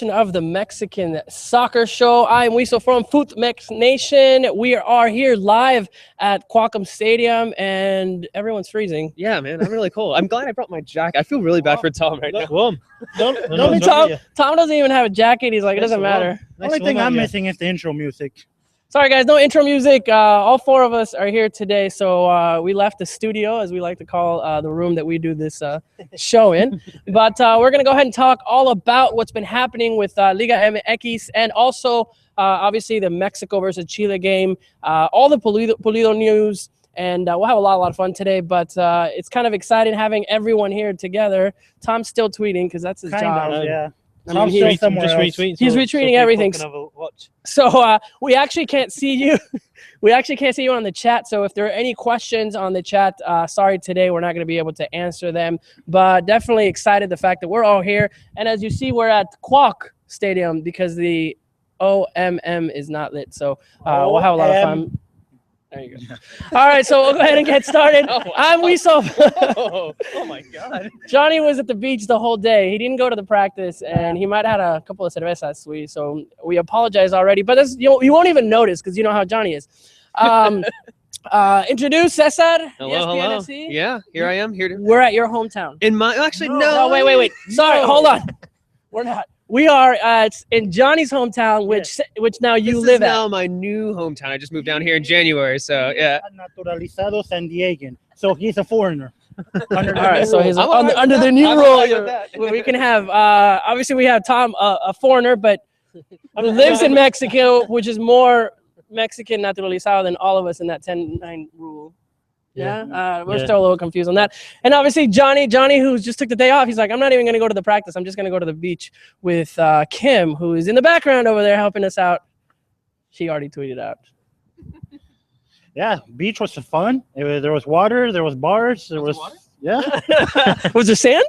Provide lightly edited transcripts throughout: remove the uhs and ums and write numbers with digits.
edition of the Mexican Soccer Show. I am Wiso from Foot Mex Nation. We are here live at Qualcomm Stadium, and everyone's freezing. Yeah, man, I'm really cold. I'm glad I brought my jacket. I feel really bad for Tom right now. Tom doesn't even have a jacket. He's like, it doesn't matter. The only thing I'm missing is the intro music. Sorry, guys, no intro music. All four of us are here today, so we left the studio, as we like to call the room that we do this show in. But we're going to go ahead and talk all about what's been happening with Liga MX and also, obviously, the Mexico versus Chile game, all the Pulido news, and we'll have a lot of fun today. But it's kind of exciting having everyone here together. Tom's still tweeting because that's his job. Yeah. I mean, he's retweeting everything. So we actually can't see you. We actually can't see you on the chat. So if there are any questions on the chat, sorry, today we're not going to be able to answer them. But definitely excited the fact that we're all here. And as you see, we're at Qualcomm Stadium because the OMM is not lit. So we'll have a lot of fun. There you go. All right, so we'll go ahead and get started. I'm Wiso. Oh my God. Johnny was at the beach the whole day. He didn't go to the practice, and he might have had a couple of cervezas, so we apologize already. But this, you won't even notice because you know how Johnny is. Introduce Cesar. Hello. Yeah, here I am. We're at your hometown. In my no. No, wait. Sorry, hold on. We're not. We are in Johnny's hometown, which now you live at. This is now my new hometown. I just moved down here in January, so yeah. Naturalizado San Diegan. So he's a foreigner. All right, so he's under the new rule. We can have, obviously we have Tom, a foreigner, but who lives in Mexico, which is more Mexican naturalizado than all of us in that 10-9 rule. We're still a little confused on that. And obviously Johnny who just took the day off, he's like, I'm not even going to go to the practice. I'm just going to go to the beach with Kim, who is in the background over there helping us out. She already tweeted out. Yeah, beach was fun. There was water, there was bars, there was water? Yeah. Was there sand?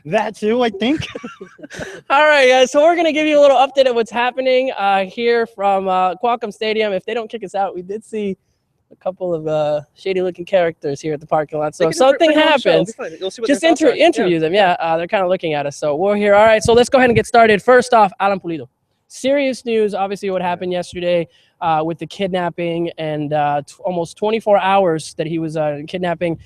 That too, I think. All right, guys. So we're going to give you a little update of what's happening here from Qualcomm Stadium. If they don't kick us out, we did see a couple of shady-looking characters here at the parking lot. So if something happens, just interview them. Yeah, they're kind of looking at us. So we're here. All right, so let's go ahead and get started. First off, Alan Pulido. Serious news, obviously, what happened yesterday with the kidnapping and almost 24 hours that he was kidnapping.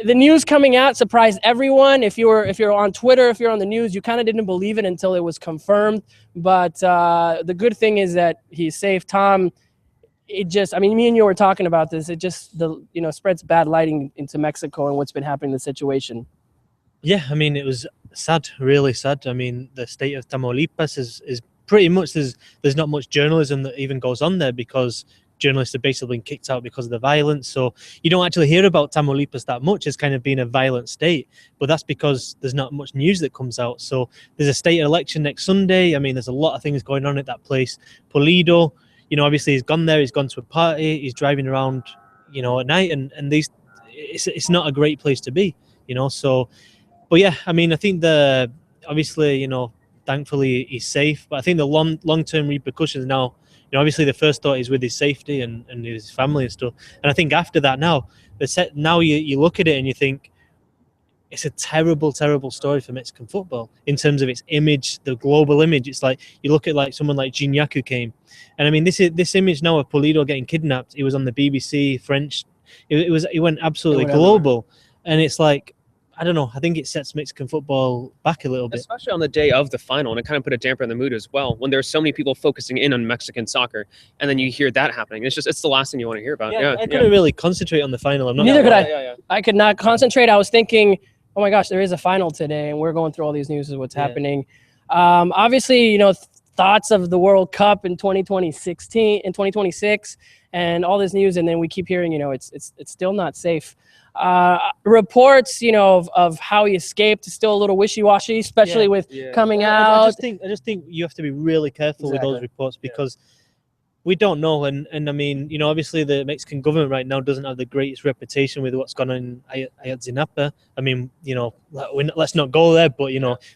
The news coming out surprised everyone. If you're on Twitter, if you're on the news, you kind of didn't believe it until it was confirmed. But the good thing is that he's safe. Tom, me and you were talking about this. It just spreads bad lighting into Mexico and what's been happening in the situation. Yeah, I mean, it was sad, really sad. I mean, the state of Tamaulipas is pretty much, there's not much journalism that even goes on there because journalists have basically been kicked out because of the violence. So you don't actually hear about Tamaulipas that much as kind of being a violent state, but that's because there's not much news that comes out. So there's a state election next Sunday. I mean, there's a lot of things going on at that place. Pulido, obviously he's gone there, he's gone to a party, he's driving around, at night, and it's not a great place to be, so, but yeah, I mean, I think obviously, thankfully he's safe, but I think the long-term repercussions now, obviously the first thought is with his safety and his family and stuff, and I think after that now you look at it and you think, it's a terrible story for Mexican football in terms of its image, the global image. It's like you look at like someone like Gignac who came, and I mean this image now of Pulido getting kidnapped. It was on the BBC French. It went absolutely global, and it's like, I don't know. I think it sets Mexican football back a little bit, especially on the day of the final, and it kind of put a damper in the mood as well. When there's so many people focusing in on Mexican soccer, and then you hear that happening, it's the last thing you want to hear about. I couldn't really concentrate on the final. Neither could I. I could not concentrate. I was thinking, oh my gosh, there is a final today, and we're going through all these news of what's happening. Obviously, thoughts of the World Cup in 2026, and all this news, and then we keep hearing, it's still not safe. Reports, of how he escaped is still a little wishy-washy, especially with coming out. I just think you have to be really careful with those reports because we don't know, and I mean, obviously the Mexican government right now doesn't have the greatest reputation with what's gone on in Ayotzinapa. I mean, let's not go there, but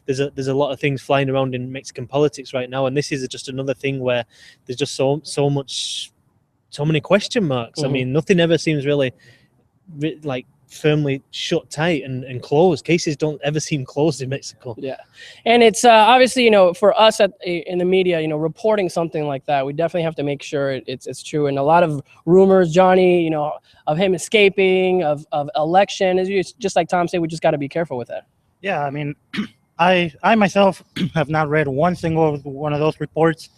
there's a lot of things flying around in Mexican politics right now, and this is just another thing where there's just so many question marks. I mean, nothing ever seems really like firmly shut tight and closed. Cases don't ever seem closed in Mexico. Yeah, and it's obviously, for us in the media, reporting something like that, we definitely have to make sure it's true. And a lot of rumors, Johnny, of him escaping, of election, is just like Tom said, we just got to be careful with that. Yeah, I mean, I myself have not read one single one of those reports.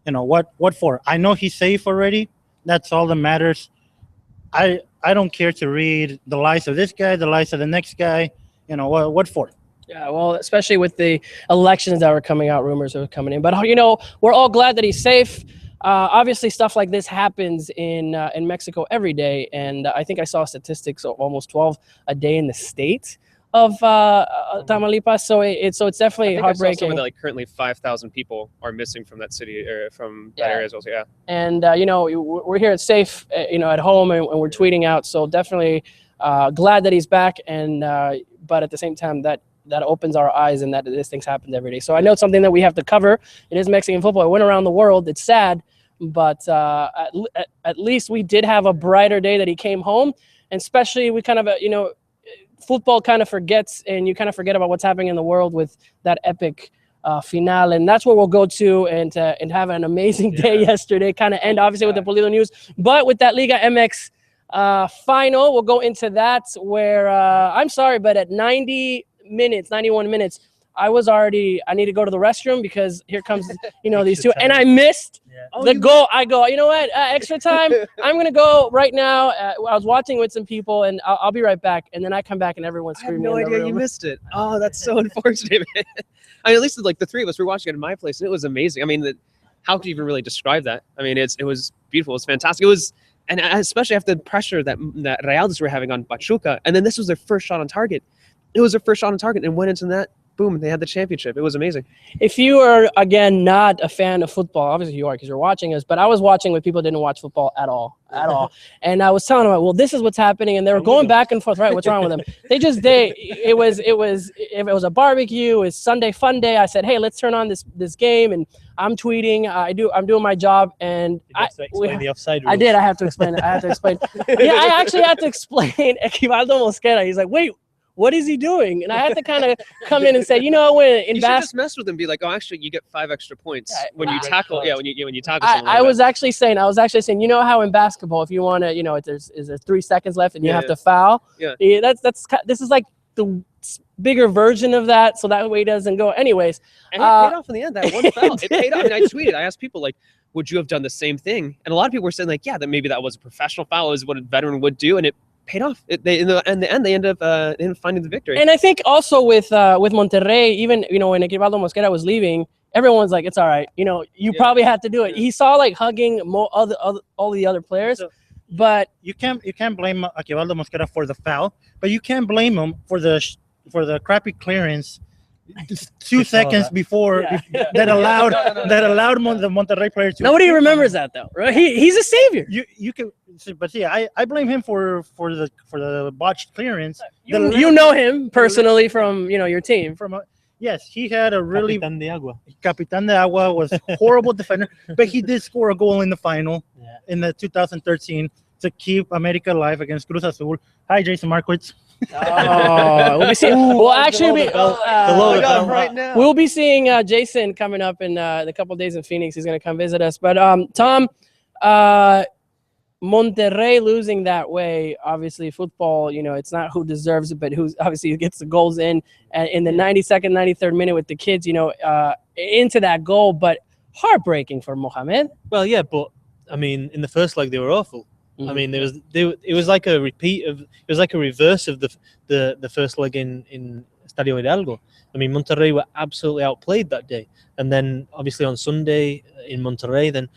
What for? I know he's safe already. That's all that matters. I don't care to read the lies of this guy, the lies of the next guy. What for? Yeah, well, especially with the elections that were coming out, rumors are coming in. But we're all glad that he's safe. Obviously, stuff like this happens in Mexico every day, and I think I saw statistics of almost 12 a day in the state of Tamaulipas. So it's definitely heartbreaking. I saw that currently 5,000 people are missing from that city or from that area as well. So, yeah. And we're here at Safe, at home, and we're tweeting out. So definitely glad that he's back, and but at the same time that opens our eyes and that this thing's happened every day. So I know it's something that we have to cover. It is Mexican football. It went around the world. It's sad, but at least we did have a brighter day that he came home, and especially we kind of football kind of forgets, and you kind of forget about what's happening in the world with that epic finale, and that's where we'll go to and have an amazing day yesterday. Kind of end obviously with the Pulido news, but with that Liga MX final, we'll go into that where I'm sorry, but at 91 minutes, I need to go to the restroom because here comes these two, and I missed the goal. I go, you know what, extra time. I'm gonna go right now. I was watching with some people, and I'll be right back. And then I come back, and everyone's screaming. I have no idea you missed it. Oh, that's so unfortunate, man. I mean, at least the three of us were watching it in my place, and it was amazing. I mean, how could you even really describe that? I mean, it was beautiful. It was fantastic. It was, and especially after the pressure that Reales were having on Pachuca, and then this was their first shot on target. It was their first shot on target, and went into that. Boom, they had the championship. It was amazing. If you are, again, not a fan of football, obviously you are because you're watching us, but I was watching with people who didn't watch football at all. And I was telling them, well, this is what's happening, and they were going back and forth. Right, what's wrong with them? It was a barbecue. It was Sunday fun day. I said, hey, let's turn on this game, and I'm tweeting. I'm doing my job, and the offside rules. I did. I have to explain it. Yeah, I actually had to explain Equivaldo Mosquera. He's like, wait, what is he doing? And I had to kind of come in and say, when in you should just mess with him, be like, oh, actually, you get 5 extra points when you tackle. Yeah, when you tackle. I was actually saying, how in basketball, if you want to, there's 3 seconds left and you have to foul. Yeah. This is like the bigger version of that, so that way it doesn't go. Anyways, and it paid off in the end. That one foul, it paid off. I mean, I tweeted. I asked people would you have done the same thing? And a lot of people were saying that maybe that was a professional foul, is what a veteran would do, and it paid off. In the end, they ended up finding the victory. And I think also with Monterrey, even when Equivaldo Mosquera was leaving, everyone's like, it's all right. You probably had to do it. He saw hugging all the other players, but you can't blame Equivaldo Mosquera for the foul, but you can't blame him for the crappy clearance 2 seconds before that allowed the Monterrey player to. Nobody remembers that though, right? He's a savior. You can, but yeah, I blame him for the botched clearance. You know him personally from your team. Yes, he had a really Capitán de Agua. Capitán de Agua was a horrible defender, but he did score a goal in the final in the 2013 to keep America alive against Cruz Azul. Hi, Jason Markowitz. We'll be seeing. We'll actually be right now. We'll be seeing Jason coming up in a couple of days in Phoenix. He's going to come visit us. But Tom, Monterrey losing that way, obviously football. It's not who deserves it, but who obviously gets the goals in the 92nd, 93rd minute with the kids. Into that goal, but heartbreaking for Mohamed. Well, yeah, but I mean, in the first leg they were awful. I mean, it was like a reverse of the first leg in Estadio Hidalgo. I mean, Monterrey were absolutely outplayed that day, and then obviously on Sunday in Monterrey, then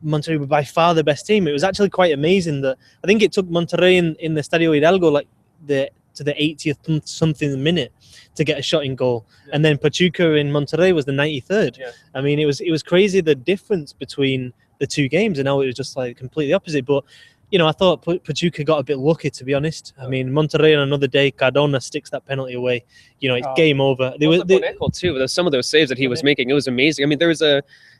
Monterrey were by far the best team. It was actually quite amazing that I think it took Monterrey in the Estadio Hidalgo to the 80th something minute to get a shot in goal, and then Pachuca in Monterrey was the 93rd. Yeah. I mean, it was crazy the difference between the two games, and now it was just completely opposite. But I thought Pachuca got a bit lucky, to be honest. I mean, Monterrey on another day, Cardona sticks that penalty away. It's game over. Too. Some of those saves that he was making, it was amazing. I mean, there was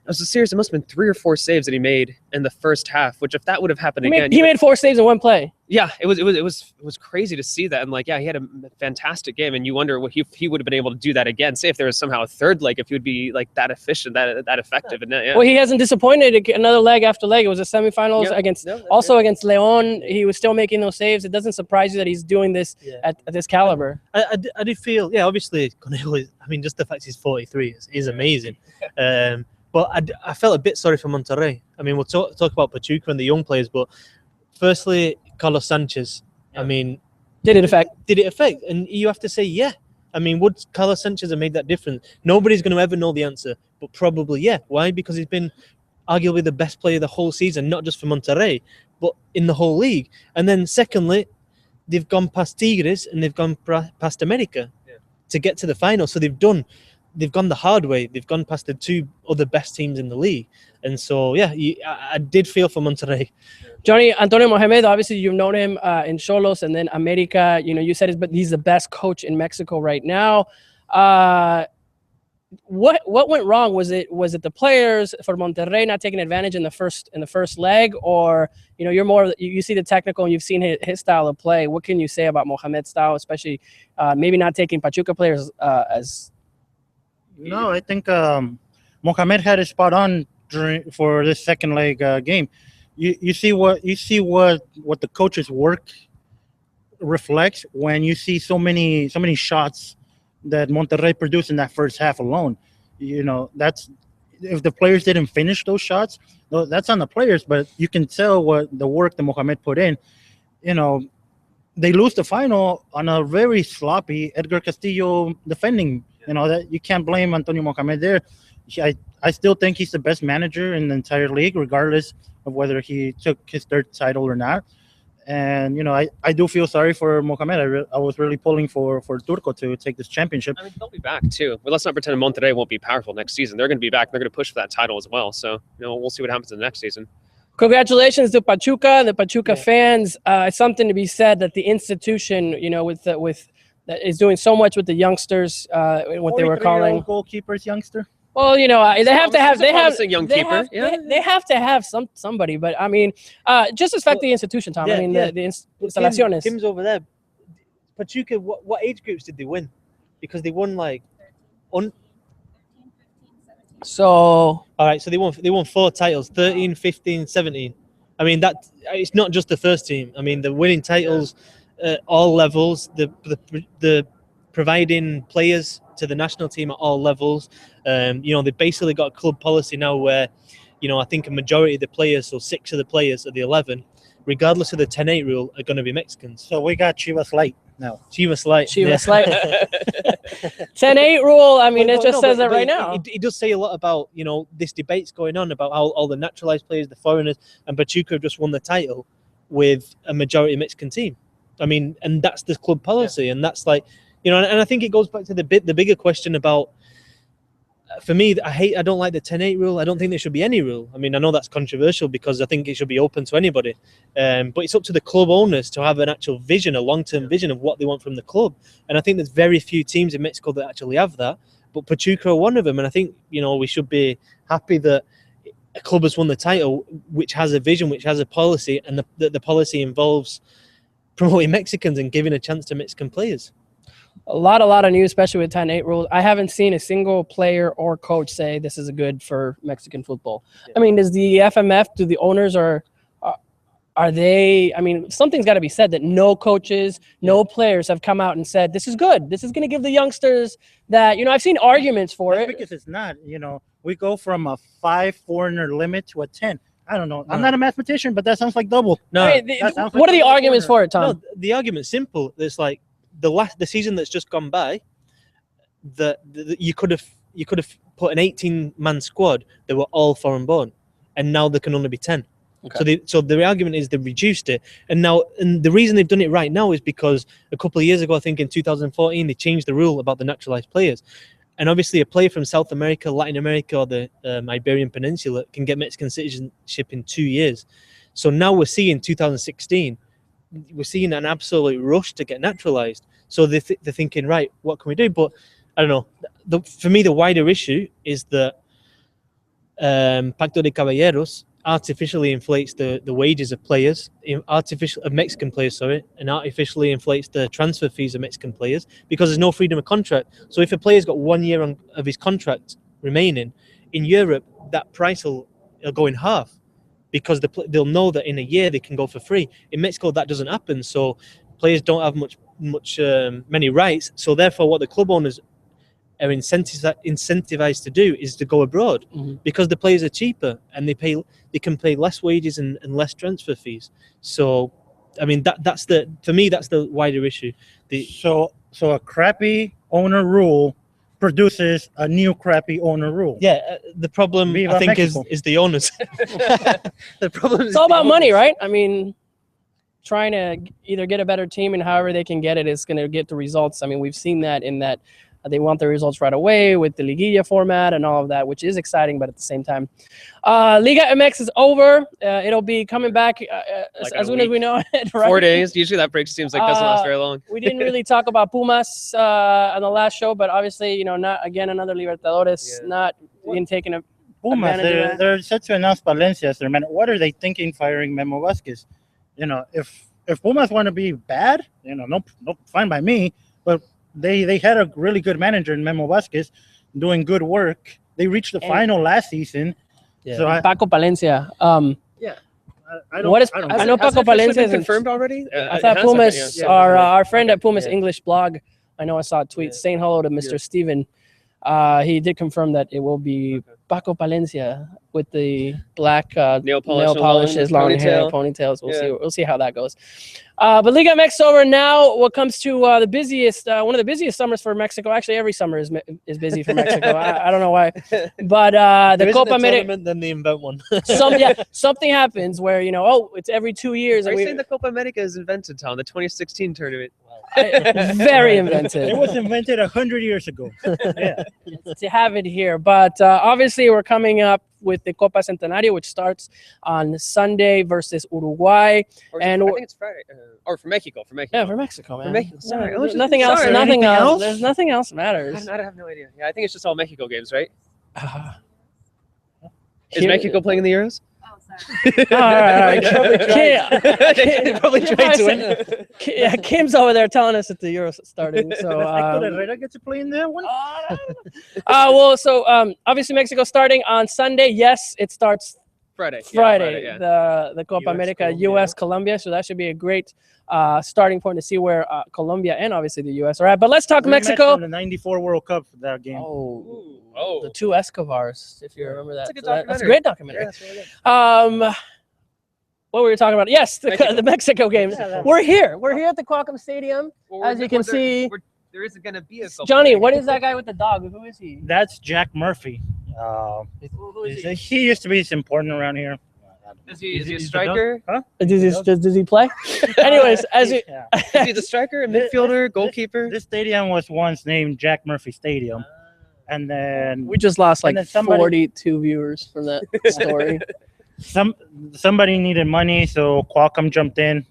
was serious. It must have been 3 or 4 saves that he made in the first half. Which if that would have happened He again, made 4 saves in one play. yeah, it was crazy to see that. And like, yeah, he had a fantastic game, and you wonder what he would have been able to do that again. Say if there was somehow a third leg, if he would be like that efficient, that effective. And yeah. Well, he hasn't disappointed another leg after leg. It was the semifinals against against Leon. He was still making those saves. It doesn't surprise you that he's doing this at this caliber. I did feel, obviously, Conejo, I mean, just the fact he's 43 is amazing. But I felt a bit sorry for Monterrey. I mean, we'll talk about Pachuca and the young players, but firstly, Carlos Sanchez. I mean, did it affect? And you have to say, yeah. I mean, would Carlos Sanchez have made that difference? Nobody's going to ever know the answer, but probably, yeah. Why? Because he's been arguably the best player the whole season, not just for Monterrey, but in the whole league. And then secondly, they've gone past Tigres and they've gone past America to get to the final. So they've gone the hard way. They've gone past the 2 other best teams in the league. And so, yeah, I did feel for Monterrey. Johnny, Antonio Mohamed, obviously you've known him in Xolos and then America. You know, you said but he's the best coach in Mexico right now. What went wrong? Was it the players for Monterrey not taking advantage in the first leg, or you see the technical and you've seen his style of play? What can you say about Mohamed's style, especially maybe not taking Pachuca players as? No, I think Mohamed had it spot on for this second leg game. You see what the coach's work reflects when you see so many shots that Monterrey produced in that first half alone. That's if the players didn't finish those shots, that's on the players. But you can tell what the work that Mohamed put in. They lose the final on a very sloppy Edgar Castillo defending. That you can't blame Antonio Mohamed there. I still think he's the best manager in the entire league, regardless of whether he took his 3rd title or not. And I do feel sorry for Mohamed. I was really pulling for Turco to take this championship. I mean, they'll be back too. But let's not pretend Monterrey won't be powerful next season. They're going to be back. They're going to push for that title as well. So we'll see what happens in the next season. Congratulations to Pachuca and the Pachuca fans. It's something to be said that the institution, that is doing so much with the youngsters. What they were calling goalkeepers, youngster. Well, they have to have young keeper. They have to have somebody. But I mean, just respect the institution, Tom. I mean, the instalaciones. Kim's over there. Pachuca, what age groups did they win? Because they won So all right, so they won 4 titles, 13, 15, 17. I mean, that it's not just the first team. I mean, they're winning titles at all levels. The providing players to the national team at all levels. They basically got a club policy now where, I think a majority of the players, so 6 of the players of the 11, regardless of the 10-8 rule, are going to be Mexicans. So we got Chivas Light now. Chivas Light. 10-8 rule. I mean, it just says that right now. It does say a lot about, this debate's going on about how all the naturalized players, the foreigners, and Pachuca have just won the title with a majority Mexican team. I mean, and that's the club policy, and that's like, and I think it goes back to the bigger question about, for me, I don't like the 10-8 rule. I don't think there should be any rule. I mean, I know that's controversial because I think it should be open to anybody. But it's up to the club owners to have an actual vision, a long-term vision of what they want from the club. And I think there's very few teams in Mexico that actually have that. But Pachuca are one of them. And I think, we should be happy that a club has won the title, which has a vision, which has a policy, and the policy involves promoting Mexicans and giving a chance to Mexican players. A lot of news, especially with 10-8 rules. I haven't seen a single player or coach say this is good for Mexican football. Yeah. I mean, does the FMF, do the owners are they? I mean, something's got to be said that no coaches, no players have come out and said this is good. This is going to give the youngsters that. I've seen arguments for it because it's not. We go from a 5 foreigner limit to a 10. I don't know. I'm not a mathematician, but that sounds like double. No. I mean, what are the arguments for it, Tom? No, the argument's simple. It's like the season that's just gone by, you could have put an 18-man squad that were all foreign born, and now there can only be 10. Okay. So the argument is they reduced it, and the reason they've done it right now is because a couple of years ago, I think in 2014, they changed the rule about the naturalized players. And obviously, a player from South America, Latin America, or the Iberian Peninsula can get Mexican citizenship in 2 years. So now we're seeing 2016, we're seeing an absolute rush to get naturalized. So they're thinking, right, what can we do? But I don't know. For me, the wider issue is that Pacto de Caballeros artificially inflates the wages of players, of Mexican players, sorry, and artificially inflates the transfer fees of Mexican players because there's no freedom of contract. So if a player's got 1 year of his contract remaining, in Europe, that price will go in half because they'll know that in a year they can go for free. In Mexico, that doesn't happen. So players don't have many rights. So therefore, what the club owners are incentivized to do is to go abroad because the players are cheaper and they can pay less wages and less transfer fees. So, I mean, for me that's the wider issue. So a crappy owner rule produces a new crappy owner rule. Yeah, the problem Viva I think Mexico. is the owners. The problem It's all about money, right? I mean, trying to either get a better team and however they can get it is going to get the results. I mean, we've seen that in that they want the results right away with the Liguilla format and all of that, which is exciting, but at the same time, Liga MX is over. It'll be coming back as soon as we know it. Right? 4 days. Usually that break seems like doesn't last very long. We didn't really talk about Pumas on the last show, but obviously, you know, not again another Libertadores, not being taken a Pumas, they're set to announce Valencia as their man. What are they thinking firing Memo Vasquez? You know, if Pumas want to be bad, you know, no, fine by me, but they had a really good manager in Memo Vasquez doing good work. They reached the final last season. Yeah. So Paco Palencia. I know Paco Palencia is confirmed already. I thought Pumas, our friend at Pumas English blog, I know I saw a tweet saying hello to Mr. Steven. He did confirm that it will be Paco Palencia with the black nail polishes, long hair, ponytails. We'll see how that goes. But Liga MX over now. What comes to the busiest, one of the busiest summers for Mexico. Actually, every summer is busy for Mexico. I don't know why, but the Copa America. Then they invent one. Something happens where it's every 2 years. Are you saying the Copa America is invented, Tom? The 2016 tournament. Very invented. It was invented 100 years ago. Yeah, to have it here, but obviously we're coming up with the Copa Centenario, which starts on Sunday versus Uruguay, I think it's Friday, or for Mexico. Yeah, for Mexico, man. For Mexico. Sorry. There's nothing else. Sorry. Nothing Anything else. else? There's nothing else matters. I have no idea. Yeah, I think it's just all Mexico games, right? Is Kim- Mexico playing in the Euros? All right. They probably tried to win. Yeah, Kim's over there telling us that the Euros starting. So, Herrera get to play in that one. so obviously Mexico starting on Sunday. Yes, it starts Friday. Friday. Yeah. The Copa US, America, Colombia. U.S. Colombia. So that should be a great starting point to see where Colombia and obviously the U.S. are at. But let's talk Rematch Mexico. from the '94 World Cup for that game. Oh, the two Escobars, if you remember that. That's a good That's a great documentary. Yeah, that's really good. What were we talking about? Yes, the Mexico games. Yeah, We're here. We're here at the Qualcomm Stadium. Well, As you can see, there isn't going to be a Copa Johnny, America. what is that guy with the dog? Who is he? That's Jack Murphy. Who is he? He used to be important around here. Is he a the striker? Huh? Does he play? Anyways, as you, Yeah. Is he the striker, a midfielder, goalkeeper? This stadium was once named Jack Murphy Stadium, and then we just lost like And then somebody- 42 viewers from that story. somebody needed money, so Qualcomm jumped in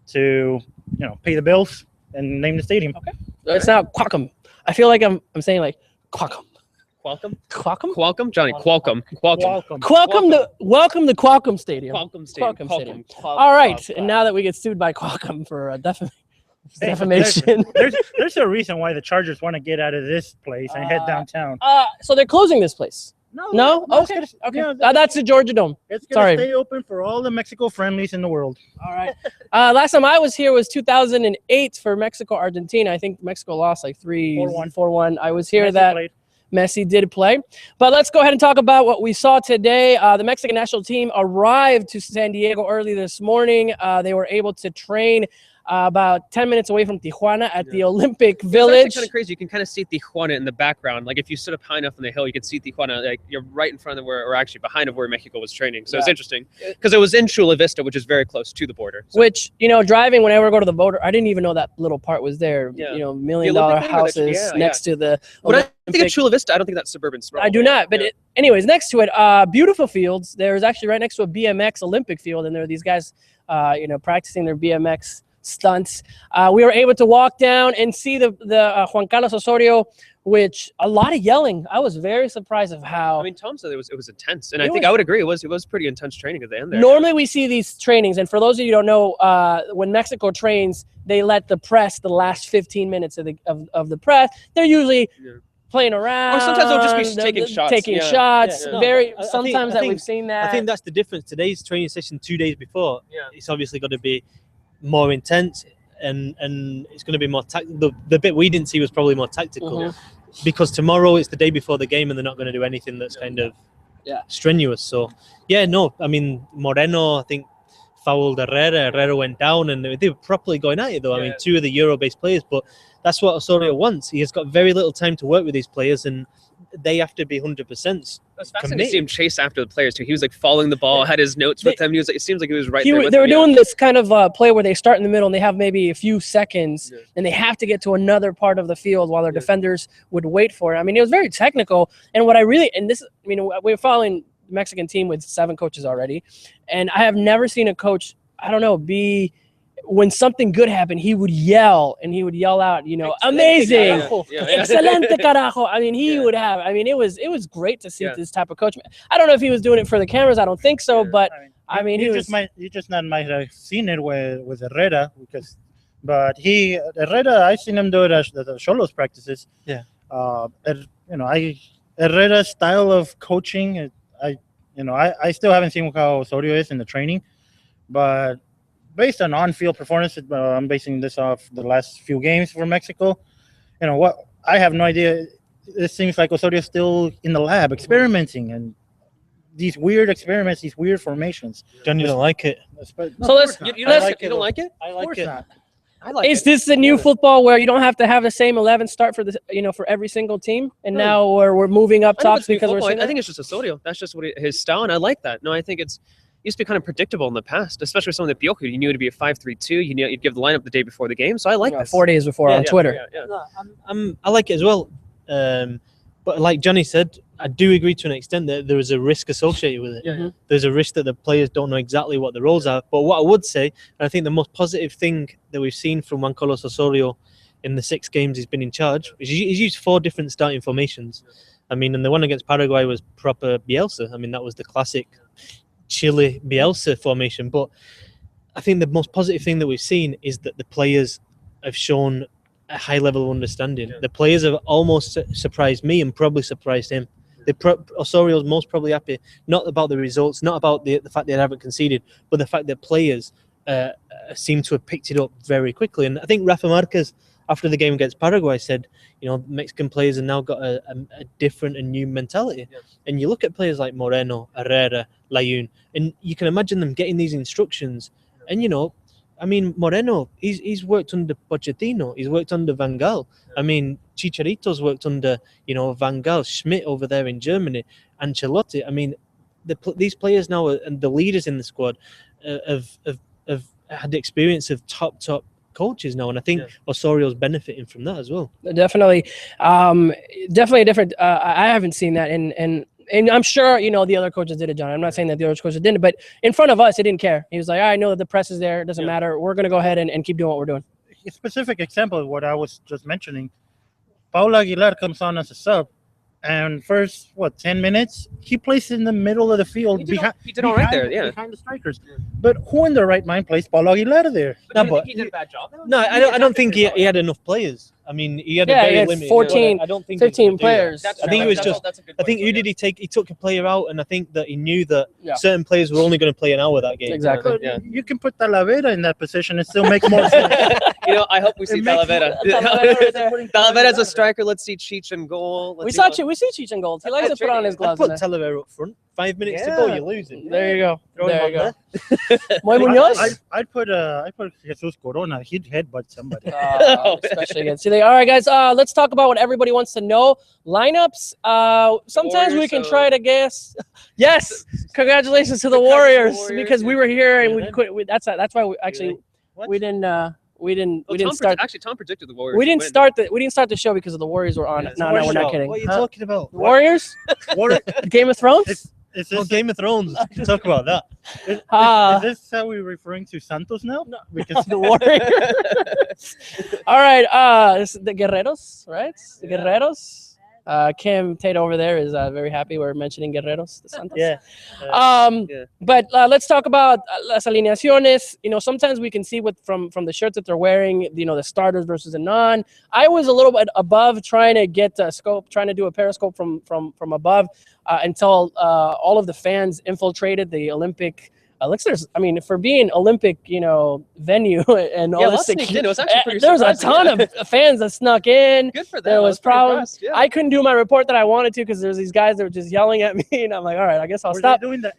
to pay the bills and name the stadium. So it's now Qualcomm. I feel like I'm saying like Qualcomm. Qualcomm? Qualcomm? Qualcomm? Johnny, Qualcomm. Welcome to Qualcomm Stadium. Qualcomm Stadium. Qualcomm Stadium. All right, and now that we get sued by Qualcomm for defamation. There's a reason why the Chargers want to get out of this place and head downtown. So they're closing this place. No? it's Okay. gonna- Okay. That's the Georgia Dome. It's gonna Sorry. stay open for all the Mexico friendlies in the world. All right. Last time I was here was 2008 for Mexico Argentina. I think Mexico lost like 4-1. I was here Messi that played. Messi did play. But let's go ahead and talk about what we saw today. The Mexican national team arrived to San Diego early this morning. They were able to train about 10 minutes away from Tijuana at the Olympic Village. It's kind of crazy. You can kind of see Tijuana in the background. Like if you stood up high enough on the hill, you could see Tijuana. Like you're right in front of where, or actually behind of where Mexico was training. So it's interesting because it was in Chula Vista, which is very close to the border. So. Which, driving whenever I go to the border, I didn't even know that little part was there. Yeah. $1 million houses next to the But I think Olympic. it's Chula Vista. I don't think that's suburban sprawl. I do not, but anyways, next to it, beautiful fields. There's actually right next to a BMX Olympic field, and there are these guys, practicing their BMX stunts. We were able to walk down and see the Juan Carlos Osorio, which a lot of yelling. I was very surprised of how. I mean, Tom said it was intense, and I think I would agree. It was pretty intense training at the end there. Normally, we see these trainings, and for those of you who don't know, when Mexico trains, they let the press the last 15 minutes of the press. They're usually playing around, or sometimes they'll just be taking shots. No, very I think- sometimes I think- we've seen that. I think that's the difference. Today's training session 2 days before, it's obviously got to be more intense, and it's going to be more tactical. The bit we didn't see was probably more tactical, because tomorrow it's the day before the game, and they're not going to do anything that's kind of strenuous. So I mean, Moreno, I think, fouled Herrera went down, and they were properly going at it though. I mean, 2 of the Euro-based players, but that's what Osorio wants. He has got very little time to work with these players, and they have to be 100%. It's fascinating to see him chase after the players too. He was like following the ball, had his notes with them. He was like, it seems like he was right there with they were them, doing this kind of play where they start in the middle and they have maybe a few seconds and they have to get to another part of the field while their defenders would wait for it. I mean, it was very technical. And what I really, and this, I mean, we're following the Mexican team with 7 coaches already. And I have never seen a coach, I don't know, when something good happened, he would yell out, amazing, excelente carajo. I mean, he would have. I mean, it was great to see this type of coach. I don't know if he was doing it for the cameras. I don't think so, but I mean, you just might have seen it with Herrera Herrera, I've seen him do it at the Xolos practices. Yeah. Herrera's style of coaching, I still haven't seen how Osorio is in the training, but based on on-field performance, I'm basing this off the last few games for Mexico. I have no idea. It seems like Osorio's still in the lab experimenting, and these weird experiments, these weird formations. John, you don't like it. So you don't like it? I like it. I like Is this the new football where you don't have to have the same 11 start for for every single team, and now we're moving up tops because we're? I think it's just Osorio. That's just his style, and I like that. No, I think it used to be kind of predictable in the past, especially with someone like Bioku. You knew it to be a 5-3-2. You knew you'd give the lineup the day before the game. So I like this. 4 days before on Twitter. No, I like it as well. But like Johnny said, I do agree to an extent that there is a risk associated with it. There's a risk that the players don't know exactly what the roles are. But what I would say, and I think the most positive thing that we've seen from Juan Carlos Osorio in the 6 games he's been in charge is he's used 4 different starting formations. I mean, and the one against Paraguay was proper Bielsa. I mean, that was the classic Chile Bielsa formation. But I think the most positive thing that we've seen is that the players have shown a high level of understanding. The players have almost surprised me and probably surprised him. Osorio's most probably happy, not about the results, not about the fact they haven't conceded, but the fact that players seem to have picked it up very quickly. And I think Rafa Marquez, after the game against Paraguay, said, Mexican players have now got a different and new mentality. And you look at players like Moreno, Herrera, Layun, and you can imagine them getting these instructions. And, I mean, Moreno, he's worked under Pochettino. He's worked under Van Gaal. I mean, Chicharito's worked under, Van Gaal, Schmidt over there in Germany, Ancelotti. I mean, these players now and the leaders in the squad have had the experience of top coaches now, and I think Osorio's benefiting from that as well. Definitely a different. I haven't seen that, and I'm sure the other coaches did it, John. I'm not saying that the other coaches didn't, but in front of us, he didn't care. He was like, I know that the press is there. It doesn't matter. We're gonna go ahead and keep doing what we're doing. A specific example of what I was just mentioning. Paulo Aguilar comes on as a sub, and first 10 minutes he plays in the middle of the field. He did all right there, behind the strikers. But who in their right mind plays Paulo Aguilar there? But he did a bad job. No, I don't think he had enough players. I mean, he had a very limited 14, I don't think 15 players. I think it was just. I think who did he take? He took a player out, and I think that he knew that certain players were only going to play an hour that game. Exactly. You can put Talavera in that position and still make more sense. I hope we see Talavera. Talavera's a striker. Let's see Cheech in goal. We see Cheech in goal. He likes to put on his gloves. Put Talavera up front. 5 minutes to go, you lose it. There you go. There you go. Moy Munoz? I'd put Jesus Corona. He'd headbutt somebody. Especially against Chile. All right, guys. Let's talk about what everybody wants to know. Lineups. Sometimes we can try to guess. Yes. Congratulations to the Warriors, because we were here and we quit. That's why we actually we didn't start. Actually, Tom predicted the Warriors. We didn't start the show because of the Warriors were on. No, we're not kidding. What are you talking about? Warriors? Game of Thrones? Is Oh, this, Game of Thrones. We can talk about that. is Ah. this how we're referring to Santos now? No. Because The Warriors. All right. This is the Guerreros, right? The Guerreros. Kim Tate over there is very happy we're mentioning Guerreros. The Santos. yeah, Yeah. But let's talk about las alineaciones. You know, sometimes we can see what from the shirts that they're wearing. You know, the starters versus the non. I was a little bit above trying to get a scope, trying to do a periscope from above until all of the fans infiltrated the Olympic. I mean, for being Olympic, you know, venue and all Yeah, this. lots sneaked in. It was actually pretty There was a surprising, ton of fans that snuck in. Good for them. There I was pretty problems. impressed, Yeah. I couldn't do my report that I wanted to because there's these guys that were just yelling at me, and I'm like, all right, I guess I'll were stop. they doing the?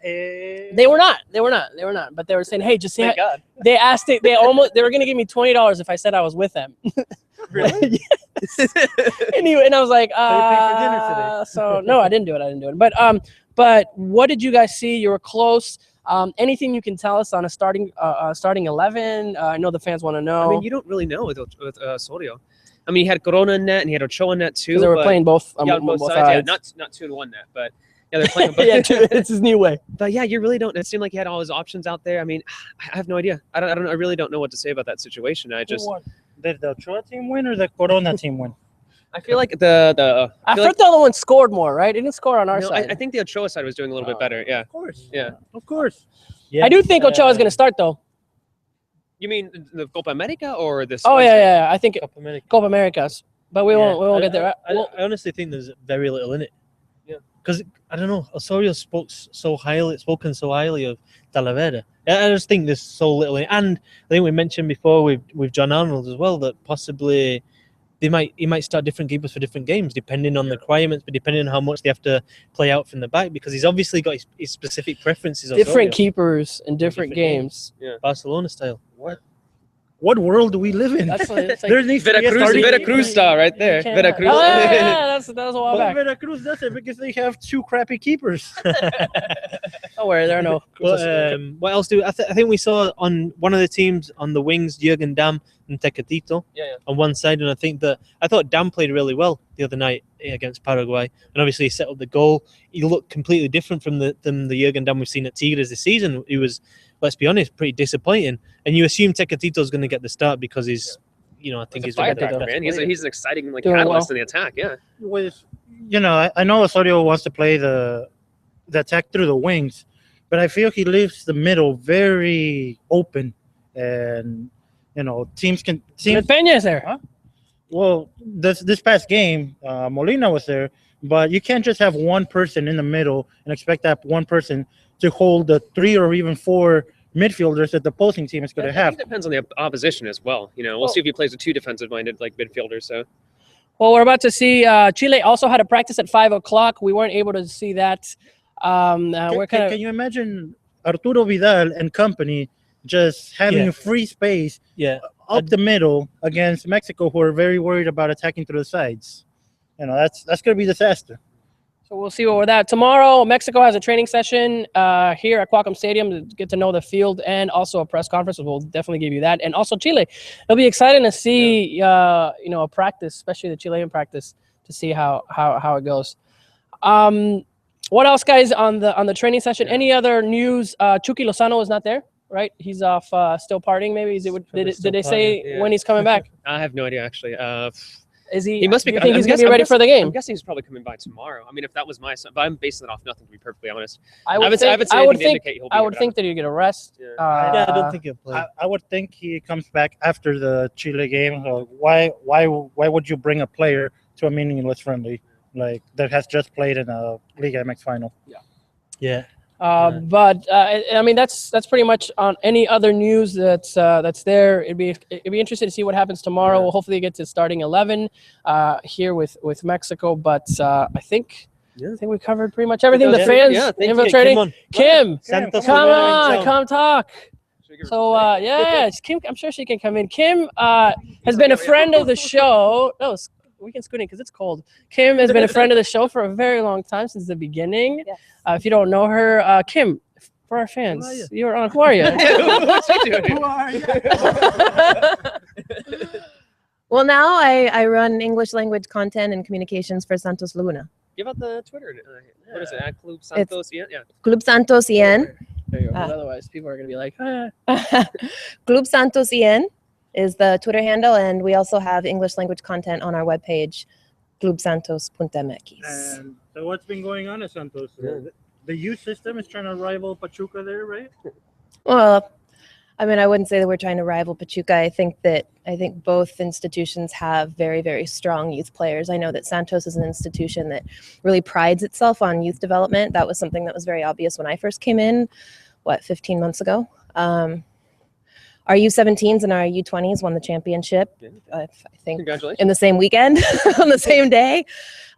They were not. They were not. They were not. But they were saying, hey, just say. Thank God. They asked it. They were going to give me $20 if I said I was with them. Really? And I was like, So you paid for dinner today? so no, I didn't do it. But what did you guys see? You were close. Anything you can tell us on a starting 11? I know the fans want to know. I mean, you don't really know with Sorio. I mean, he had Corona in net and he had Ochoa in net too. because they were but- playing both. yeah, on both sides. Yeah, not 2 and 1 net, but yeah, they're playing both. yeah, it's his new way. But yeah, you really don't. It seemed like he had all his options out there. I mean, I have no idea. I really don't know what to say about that situation. Who won? Did the Ochoa team win or the Corona team win? I feel like the I feel thought the other one scored more, right? It didn't score on our no, side. I think the Ochoa side was doing a little bit better. Yeah. Of course. Yeah. Of course. Yeah. I do think Ochoa is going to start though. You mean the Copa America or this? Oh yeah. I think Copa America. Copa Americas, but we won't get there. I honestly think there's very little in it. Yeah. Because I don't know, Osorio spoken so highly of Talavera. I just think there's so little in it. And I think we mentioned before with John Arnold as well that possibly he might start different keepers for different games depending on the requirements, but depending on how much they have to play out from the back, because he's obviously got his specific preferences. different Osorio, keepers in different Different games. Barcelona style. What world do we live in? That's what it's like. There needs to be a starting- Veracruz style right there. You can't- Veracruz. Oh, yeah, that was a while But back. Veracruz does it because they have 2 crappy keepers. Don't worry, there are no. What else do I think we saw on one of the teams on the wings, Jürgen Damm and Tecatito Yeah. on one side, and I thought Damm played really well the other night against Paraguay, and obviously he set up the goal. He looked completely different from the Jürgen Damm we've seen at Tigres this season. He was, let's be honest, pretty disappointing. And you assume Tecatito's going to get the start because he's, I think he's Fire one of the back, best man. He's players. an exciting Doing catalyst well. in the attack. Yeah. With, I know Osorio wants to play the attack through the wings, but I feel he leaves the middle very open, and teams can Peña is there. Huh? Well, this past game, Molina was there, but you can't just have one person in the middle and expect that one person to hold the 3 or even 4 midfielders that the opposing team is going to I have. think it depends on the opposition as well. We'll see if he plays with 2 defensive-minded midfielders. So Well, we're about to see Chile also had a practice at 5:00. We weren't able to see that. We're kind of Can you imagine Arturo Vidal and company just having Yeah. free space Yeah, up the middle against Mexico, who are very worried about attacking through the sides? That's going to be disaster. So we'll see what we're at. Tomorrow, Mexico has a training session here at Qualcomm Stadium to get to know the field, and also a press conference. We'll definitely give you that. And also Chile. It'll be exciting to see, a practice, especially the Chilean practice, to see how it goes. What else, guys, on the training session? Yeah. Any other news? Chucky Lozano is not there, right? He's off still partying, maybe. Did they say Yeah. when he's coming back? I have no idea actually. Is he? He must be. Do you think I'm he's going to guessing- be I'm ready for the I'm game? guessing he's probably coming by tomorrow. I mean, if that was my son, but I'm basing it off nothing, to be perfectly honest. I I would haven't think. seen I would anything to think. indicate he'll be I here, would but think that he'd get a rest. Yeah. I don't think he'll play. I would think he comes back after the Chile game. Why would you bring a player to a meaningless friendly like that has just played in a Liga MX final? Yeah. But I mean, that's pretty much on any other news that's there. It'd be interesting to see what happens tomorrow. Yeah. We'll hopefully get to starting 11 here with Mexico. But I think we covered pretty much everything. The Yeah. fans Yeah, thank you. infiltrating. Come on. Kim, Santos come Laguna on, in town. come talk. Should we give her So a break? yeah, Kim. I'm sure she can come in. Kim has been a friend of the show. No, we can scoot in because it's cold. Kim has been a friend of the show for a very long time, since the beginning. Yes. If you don't know her, Kim, for our fans, Who are you? you're on. Who are you? What's she doing? Well, now I run English language content and communications for Santos Laguna. Give out the Twitter. What is it? At Club Santos? Yeah. Club Santos Ien. There you go. 'cause Ah. otherwise, people are gonna be like, ah. Club Santos Ien is the Twitter handle, and we also have English language content on our webpage, clubsantos.mx. And so what's been going on at Santos? The youth system is trying to rival Pachuca there, right? Well, I mean, I wouldn't say that we're trying to rival Pachuca. I think both institutions have very, very strong youth players. I know that Santos is an institution that really prides itself on youth development. That was something that was very obvious when I first came in, 15 months ago. Our U17s and our U20s won the championship, I think, Congratulations. in the same weekend, on the same day,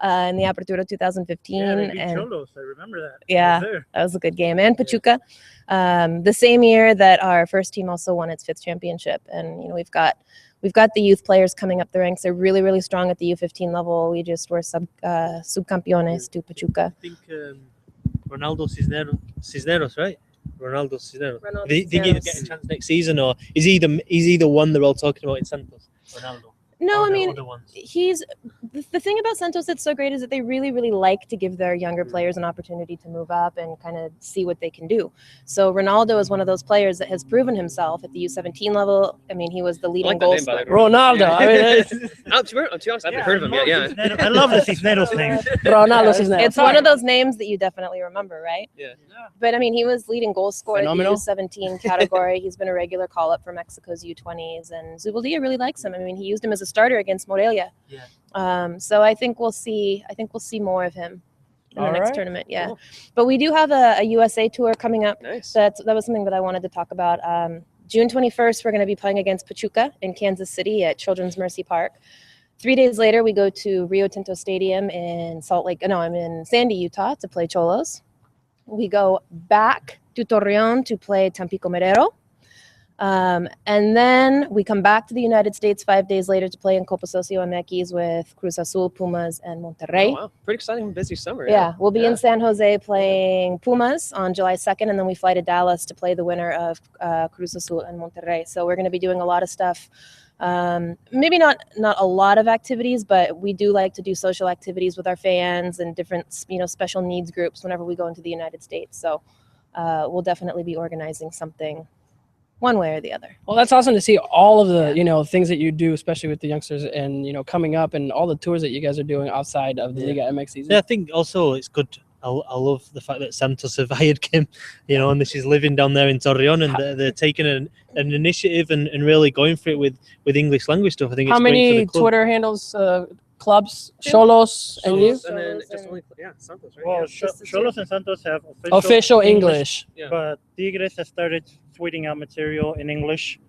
in the Apertura 2015. Yeah, they beat and Cholos. I remember that. Yeah. I was there. that was a good game. And Pachuca, the same year that our first team also won its 5th championship. And, we've got the youth players coming up the ranks. They're really, really strong at the U15 level. We just were subcampeones to Pachuca. I think Ronaldo Cisneros, right? Ronaldo Cisneros. Ronaldo They get a Cisneros. chance next season, or is he the one they're all talking about in Santos? Ronaldo. No, Or I the mean, other ones? he's the thing about Santos that's so great is that they really, really like to give their younger players an opportunity to move up and kind of see what they can do. So Ronaldo is one of those players that has proven himself at the U17 level. I mean, he was the leading like that goal name, by the scorer. way. Ronaldo. I mean, it's, To be honest, I haven't heard of him yet. Yeah. I love the Cisneros name. Ronaldo Cisneros. It's one of those names that you definitely remember, right? Yeah. But I mean, he was leading goal scorer Phenomenal. at the U17 category. He's been a regular call-up for Mexico's U20s, and Zubildia really likes him. I mean, he used him as a starter against Morelia. So I think we'll see more of him in the All next right. tournament. Yeah, Cool. but we do have a USA tour coming up. Nice. That was something that I wanted to talk about. June 21st, we're going to be playing against Pachuca in Kansas City at Children's Mercy Park. 3 days later, we go to Rio Tinto Stadium in I'm in Sandy, Utah to play Cholos. We go back to Torreon to play Tampico Madero. And then we come back to the United States 5 days later to play in Copa Socio MX with Cruz Azul, Pumas, and Monterrey. Oh, wow. Pretty exciting, busy summer. Yeah, we'll be Yeah. in San Jose playing Pumas on July 2nd, and then we fly to Dallas to play the winner of Cruz Azul and Monterrey. So we're going to be doing a lot of stuff. Maybe not a lot of activities, but we do like to do social activities with our fans and different, special needs groups whenever we go into the United States. So we'll definitely be organizing something one way or the other. Well, that's awesome to see all of the, things that you do, especially with the youngsters and, coming up and all the tours that you guys are doing outside of the Liga MX season. Yeah, I think also it's good. I love the fact that Santos have hired Kim, and she's living down there in Torreon, and they're taking an initiative and really going for it with English language stuff. I think How it's great for many the club. Twitter handles, clubs, Cholos, and you? And then just only, Santos, right? Well, Yeah. Just the Cholos and Santos have Official English. Yeah. but Tigres has started tweeting out material in English,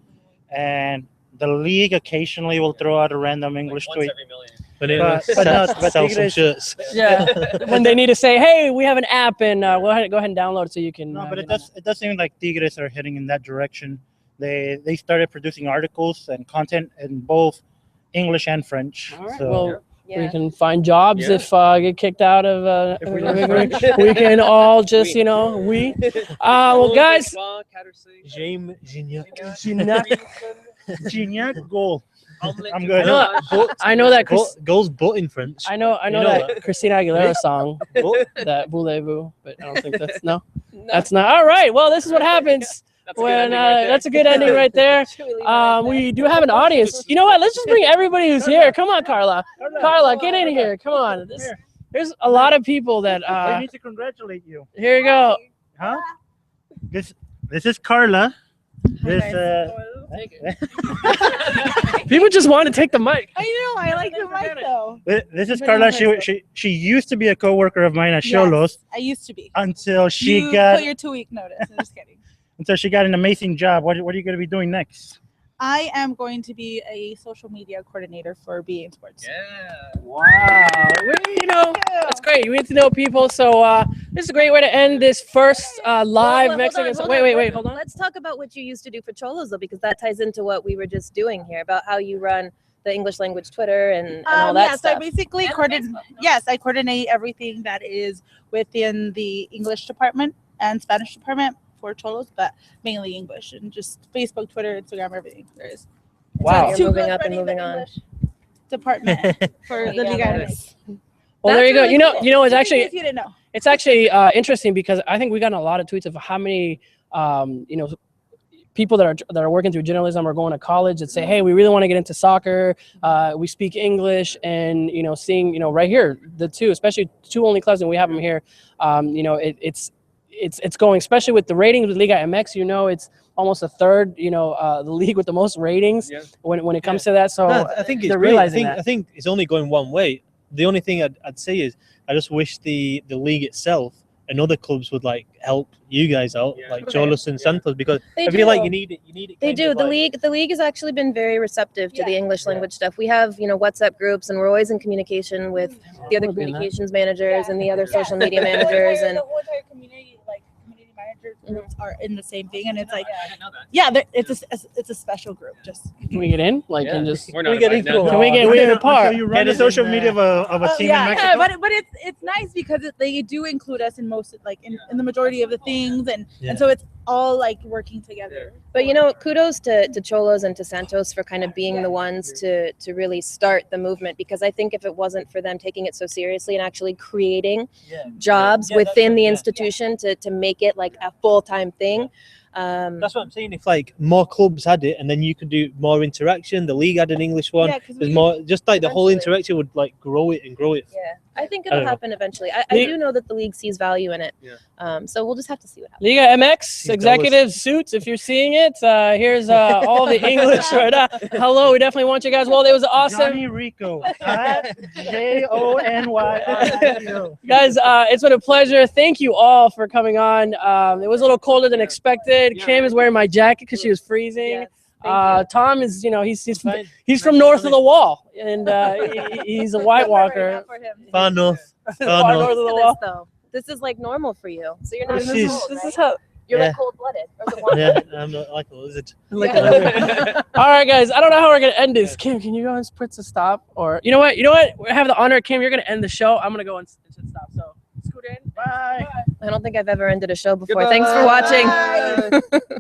and the league occasionally will throw out a random English Like tweet. once every million. But sell some Tigres- shirts. Yeah. When they need to say, hey, we have an app and go ahead and download it so you can. No, but it does seem like Tigres are heading in that direction. They started producing articles and content in both English and French. All right. So Well, we Yeah. can find jobs Yeah. if get kicked out of. If we learn French. we can all just, well, guys. James Gignac. Gignac goal. I'm I good. know, I know that. Goals but in French. I know You know that Christina Aguilera song, But that Voulez-vous, but I don't think that's no. That's not all right. Well, this is what happens when that's a good ending right there. We do have an audience. You know what? Let's just bring everybody who's here. Come on, Carla. Carla, get in here. Come on. There's a lot of people that. I need to congratulate you. Here you go. Huh? This is Carla. This People just want to take the mic. I know. I like the mic though. this is Carla. She used to be a coworker of mine at Cholos I used to be. until she You got put your 2-week notice. I'm just kidding. an amazing job. What are you going to be doing next? I am going to be a social media coordinator for BA Sports. Yeah. Wow. That's great. We need to know people. So this is a great way to end this first live Hold Mexican. on, Wait, hold on. Let's talk about what you used to do for Cholos, though, because that ties into what we were just doing here about how you run the English language Twitter and all that So I stuff. basically coordinate. Yes, I coordinate everything that is within the English department and Spanish department for Cholos, but mainly English and just Facebook, Twitter, Instagram, everything there is. Wow. You're Too moving good up for and any of the moving on. English department for the Yeah, Liga nice. MX. Well, there you go. You know, it's Just in actually case you didn't know. it's actually interesting because I think we got a lot of tweets of how many you know, people that are working through journalism or going to college that say, hey, we really want to get into soccer. We speak English, and you know, seeing, you know, right here, the two, especially two only clubs, and we have them here. You know, it's going, especially with the ratings with Liga MX. You know, it's almost a third. You know, the league with the most ratings when it comes to that. So No, I think it's they're great. realizing I think it's only going one way. The only thing I'd say is I just wish the league itself and other clubs would like help you guys out, like Cholos and Santos, because They I feel like do. you need it. They kind do. of The like- league has actually been very receptive to the English language stuff. We have, you know, WhatsApp groups, and we're always in communication with the other communications managers and the other social media managers, and the whole entire community, like community managers groups, are in the same thing, and it's like, it's a special group. Just can we get in? Like, and just We're not we get invited into now. can we get Until apart? you run the social media of a team in Mexico. yeah, but it's nice because they do include us in most, like in the majority of the things, and so it's all like working together. But you know, kudos to Cholos and to Santos for kind of being the ones to really start the movement, because I think if it wasn't for them taking it so seriously and actually creating jobs within the institution to make it like a full-time thing. That's what I'm saying. If like more clubs had it, and then you could do more interaction. The league had an English one. Yeah, 'cause There's we- more. Just like the whole Eventually. interaction would like grow it and grow it. Yeah, I think I it'll don't know. happen eventually. I do know that the league sees value in it. So we'll just have to see what happens. Liga MX He's executive suits. If you're seeing it, here's all the English right now. Hello, we definitely want you guys. Well, it was awesome, Johnny Rico. JONY. guys. It's been a pleasure. Thank you all for coming on. It was a little colder than expected. Kim is wearing my jacket because she was freezing. Tom is, you know, he's from north of the wall, and he's a White Walker. Far north. Far north of the Look wall. at this, though. This is like normal for you. So you're not This even is- cold, This right? is how. You're Yeah. like cold-blooded. Or is it warm? Yeah, I'm not like a lizard. All right, guys. I don't know how we're gonna end this. Kim, can you go and press a stop? Or you know what? We have the honor, Kim. You're gonna end the show. I'm gonna go and stop. So scoot in. Bye. I don't think I've ever ended a show before. Thanks for watching.